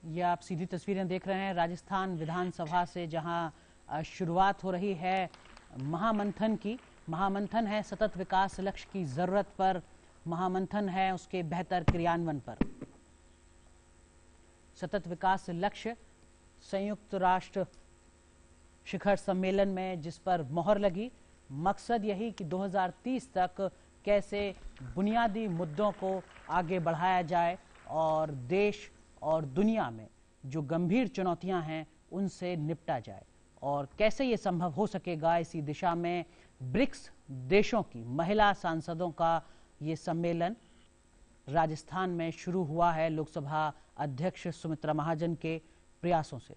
ये आप सीधी तस्वीरें देख रहे हैं राजस्थान विधानसभा से, जहां शुरुआत हो रही है महामंथन की। महामंथन है सतत विकास लक्ष्य की जरूरत पर, महामंथन है उसके बेहतर क्रियान्वयन पर। सतत विकास लक्ष्य संयुक्त राष्ट्र शिखर सम्मेलन में जिस पर मोहर लगी, मकसद यही कि 2030 तक कैसे बुनियादी मुद्दों को आगे बढ़ाया जाए और देश और दुनिया में जो गंभीर चुनौतियां हैं उनसे निपटा जाए। और कैसे ये संभव हो सकेगा, इसी दिशा में ब्रिक्स देशों की महिला सांसदों का ये सम्मेलन राजस्थान में शुरू हुआ है लोकसभा अध्यक्ष सुमित्रा महाजन के प्रयासों से।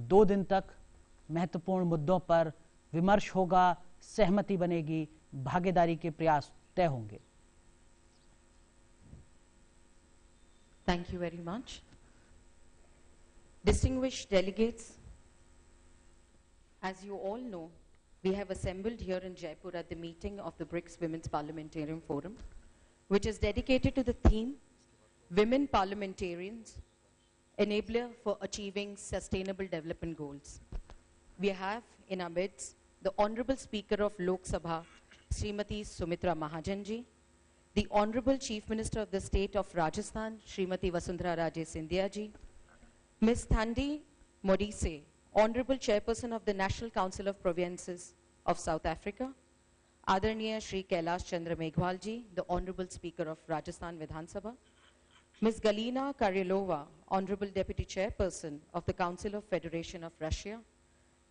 2 दिन तक महत्वपूर्ण मुद्दों पर विमर्श होगा, सहमति बनेगी, भागीदारी के प्रयास तय होंगे। Thank you very much. Distinguished delegates, as you all know, we have assembled here in Jaipur at the meeting of the BRICS Women's Parliamentarian Forum, which is dedicated to the theme, Women Parliamentarians, Enabler for Achieving Sustainable Development Goals. We have in our midst the Honorable Speaker of Lok Sabha, Srimati Sumitra Mahajanji, the Honorable Chief Minister of the State of Rajasthan, Srimati Vasundhara Raje Scindia ji, Ms. Thandi Modise, Honorable Chairperson of the National Council of Provinces of South Africa, Adarniya Shri Kailash Chandra Meghwal ji, the Honorable Speaker of Rajasthan Vidhan Sabha, Ms. Galina Karyalova, Honorable Deputy Chairperson of the Council of Federation of Russia,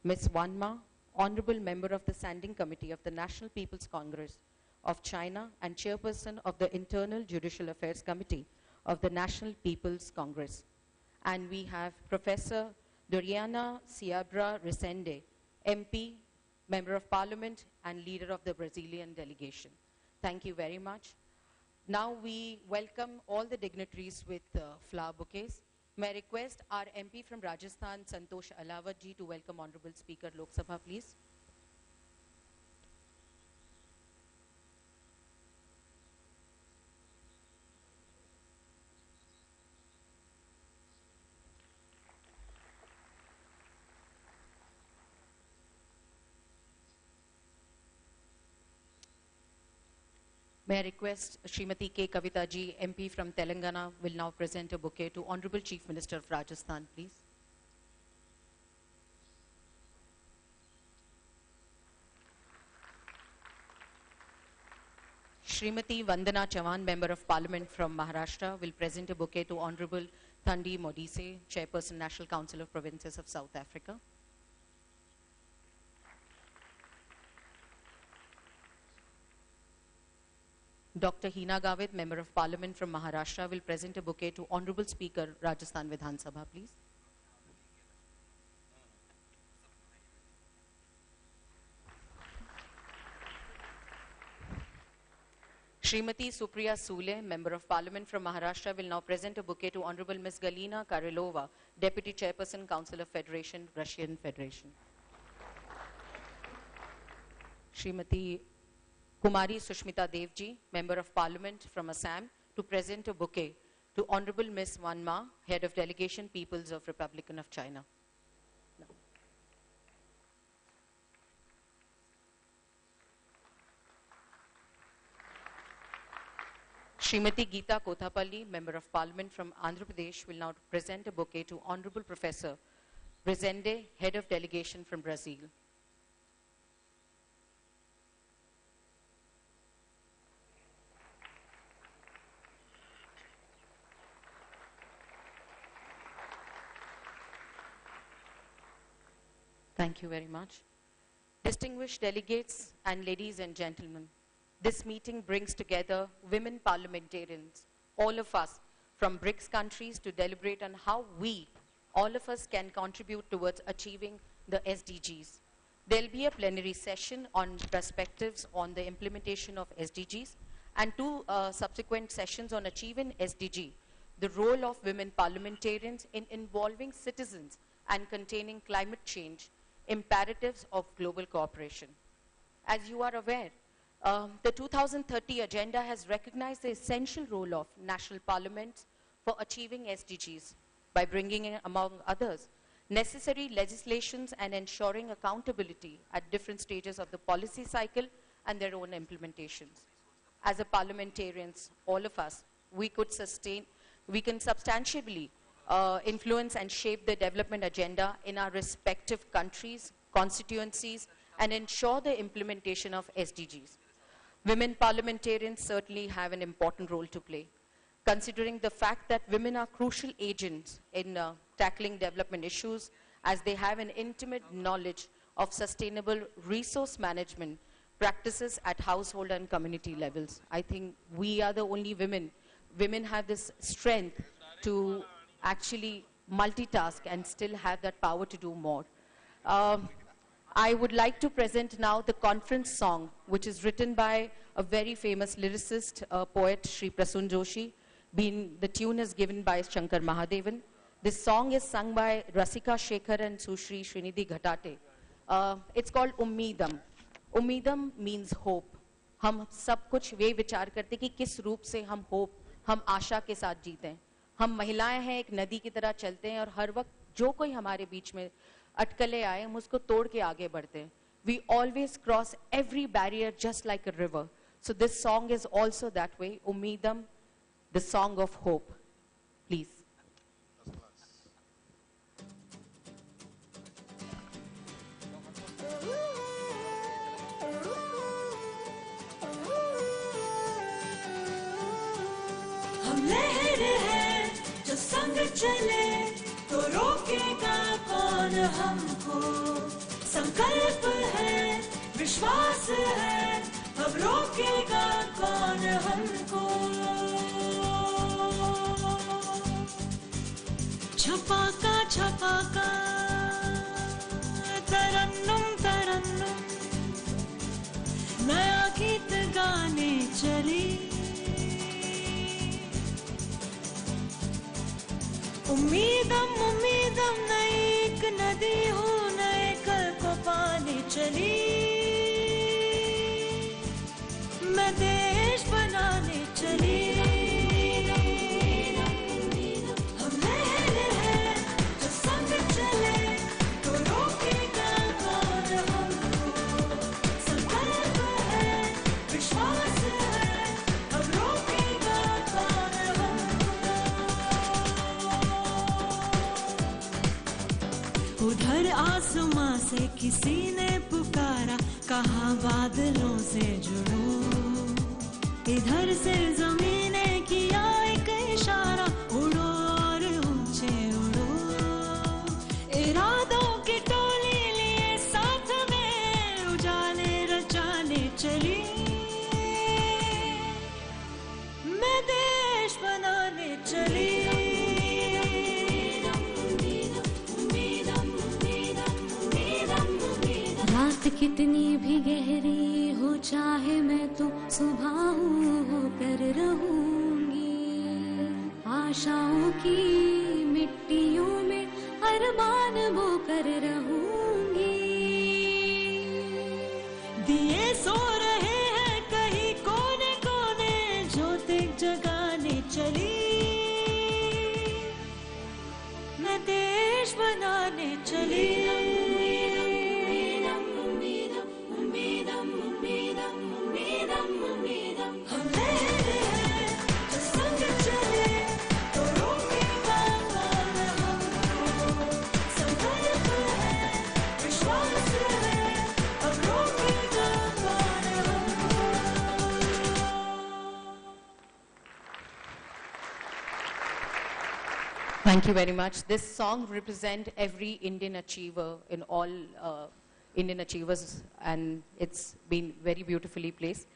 Ms. Wanma, Honorable Member of the Standing Committee of the National People's Congress of China and Chairperson of the Internal Judicial Affairs Committee of the National People's Congress. And we have Professor Doriana Seabra Resende, MP, Member of Parliament and leader of the Brazilian delegation. Thank you very much. Now we welcome all the dignitaries with flower bouquets. May I request our MP from Rajasthan, Santosh Alawat ji, to welcome Honorable Speaker Lok Sabha, please. May I request Srimati K. Kavita ji, MP from Telangana, will now present a bouquet to Honorable Chief Minister of Rajasthan, please. Srimati Vandana Chavan, Member of Parliament from Maharashtra, will present a bouquet to Honorable Thandi Modise, Chairperson, National Council of Provinces of South Africa. Dr. Hina Gavit, Member of Parliament from Maharashtra, will present a bouquet to Honorable Speaker, Rajasthan Vidhan Sabha, please. Srimati Supriya Sule, Member of Parliament from Maharashtra, will now present a bouquet to Honorable Ms. Galina Karilova, Deputy Chairperson, Council of Federation, Russian Federation. Srimati Kumari Sushmita Devji, Member of Parliament from Assam, to present a bouquet to Honorable Ms. Wanma, Head of Delegation, Peoples of Republic of China. Srimati Geeta Kothapalli, Member of Parliament from Andhra Pradesh, will now present a bouquet to Honorable Professor Resende, Head of Delegation from Brazil. Thank you very much. Distinguished delegates and ladies and gentlemen, this meeting brings together women parliamentarians, all of us from BRICS countries, to deliberate on how we, all of us, can contribute towards achieving the SDGs. There'll be a plenary session on perspectives on the implementation of SDGs and 2 subsequent sessions on achieving SDG, the role of women parliamentarians in involving citizens and containing climate change, imperatives of global cooperation. As you are aware, the 2030 agenda has recognized the essential role of national parliaments for achieving SDGs. by bringing in, among others, necessary legislations and ensuring accountability at different stages of the policy cycle and their own implementations. As a parliamentarians, all of us, we can substantially influence and shape the development agenda in our respective countries, constituencies, and ensure the implementation of SDGs. Women parliamentarians certainly have an important role to play, considering the fact that women are crucial agents in tackling development issues, as they have an intimate knowledge of sustainable resource management practices at household and community levels. I think we are the only women. Women have this strength to actually multitask and still have that power to do more. I would like to present now the conference song, which is written by a very famous lyricist, poet, Shri Prasun Joshi. The tune is given by Shankar Mahadevan. This song is sung by Rasika Shekhar and Sushri Srinidhi Ghatate. It's called Ummeedam. Ummeedam means hope. हम सब कुछ वे विचार करते कि किस रूप से हम hope, हम आशा के साथ जीते हैं. हम महिलाएं हैं, एक नदी की तरह चलते हैं और हर वक्त जो कोई हमारे बीच में अटकलें आए हम उसको तोड़ के आगे बढ़ते हैं. We always cross every barrier just like a river. So this song is also that way. Ummeedam, the song of hope. Please. हम लहर हैं जो संग चले तो रोकेगा कौन हमको. संकल्प है, विश्वास है, अब रोकेगा कौन हमको. छपाका छपाका तरन्नुम तरन्नुम नया गीत गाने चली. उम्मीदम उम्मीदम नई एक नदी हूँ, नए कल को पाने चली. मैं देश बनाने चली. हम लहर हैं जो संग चले तो रोकेगा कौन हमको. संकल्प है, विश्वास है, अब रोकेगा कौन हमको. उधर आसमां से किसी ने पुकारा, कहा बादलों से जुड़ो. इधर से जमीन ने किया एक इशारा, उड़ो और ऊंचे उड़ो. इरादों की टोली लिए साथ में उजाले रचाने चली. मैं देश बनाने चली. रात कितनी भी गहरी हो चाहे मैं तो सुबह होकर रहूंगी. आशाओं की मिट्टियों में अरमान बोकर रहूंगी. दिए सो रहे हैं कहीं कोने कोने, ज्योत जगाने चली. मैं देश बनाने चली. हम लहर हैं जो संग चले तो रोकेगा कौन हमको. संकल्प है, विश्वास है, अब रोकेगा कौन हमको. Thank you very much. This song represents every Indian achiever in all Indian achievers, and it's been very beautifully placed.